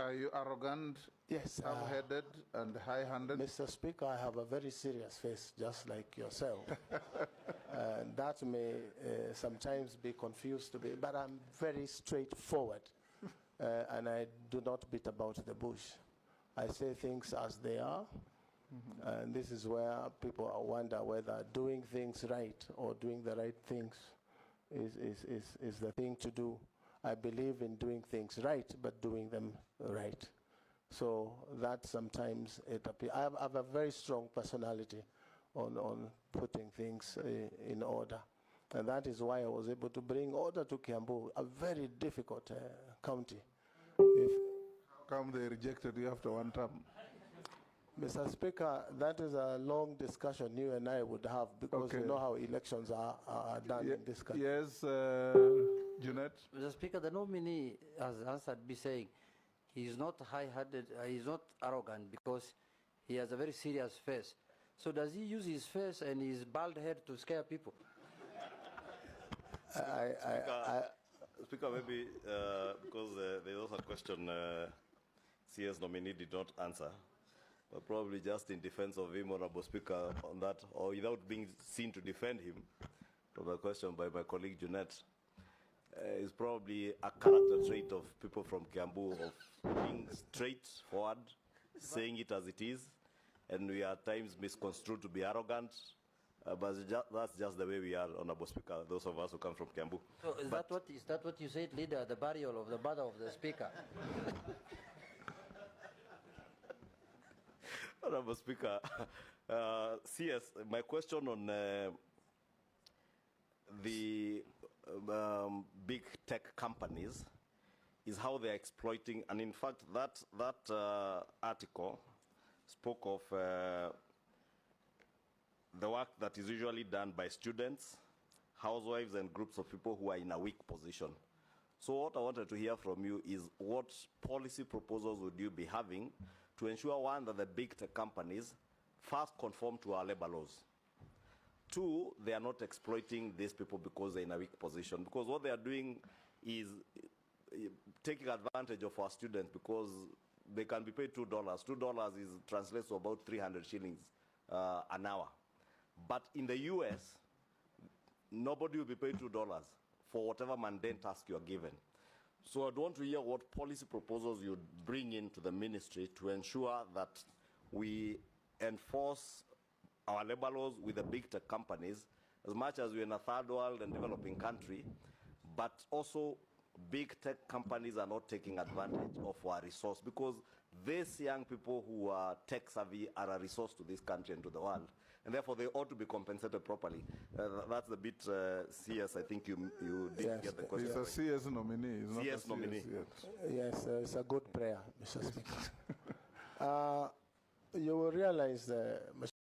Are you arrogant, Yes. hard-headed, and high-handed? Mr. Speaker, I have a very serious face, just like yourself. That may sometimes be confused to me, but I'm very straightforward, and I do not beat about the bush. I say things as they are, and this is where people wonder whether doing things right or doing the right things is the thing to do. I believe in doing things right, but doing them right. So that sometimes it appears. I have a very strong personality on putting things in order. And that is why I was able to bring order to Kiambu, a very difficult county. How come they rejected you after one term? Mr. Speaker, that is a long discussion you and I would have, because you know how elections are done in this country. Yes, Jeanette? Mr. Speaker, the nominee has answered by saying he's not high-headed, he's not arrogant, because he has a very serious face. So does he use his face and his bald head to scare people? Speaker, maybe because there's also a question CS nominee did not answer, but probably just in defense of him, Honorable Speaker, on that, or without being seen to defend him, from a question by my colleague Jeanette, is probably a character trait of people from Kiambu, of being straightforward, saying it as it is, and we are at times misconstrued to be arrogant. But that's just the way we are, Honorable Speaker, those of us who come from Kiambu. So is that what you said, Leader, the burial of the mother of the Speaker? Honorable Speaker, CS, my question on the big tech companies is how they're exploiting, and in fact, that article spoke of the work that is usually done by students, housewives, and groups of people who are in a weak position. So what I wanted to hear from you is what policy proposals would you be having to ensure, one, that the big tech companies first conform to our labor laws. Two, they are not exploiting these people because they're in a weak position. Because what they are doing is taking advantage of our students, because they can be paid $2. $2 translates to about 300 shillings an hour. But in the US, nobody will be paid $2 for whatever mundane task you are given. So I'd want to hear what policy proposals you'd bring into the ministry to ensure that we enforce our labor laws with the big tech companies, as much as we're in a third world and developing country, but also big tech companies are not taking advantage of our resource, because these young people who are tech savvy are a resource to this country and to the world, and therefore they ought to be compensated properly. That's the bit CS, I think you did get the question. He's a CS nominee. He's CS not a nominee. CS yet. Yes, it's a good prayer, Mr. Speaker. You will realize,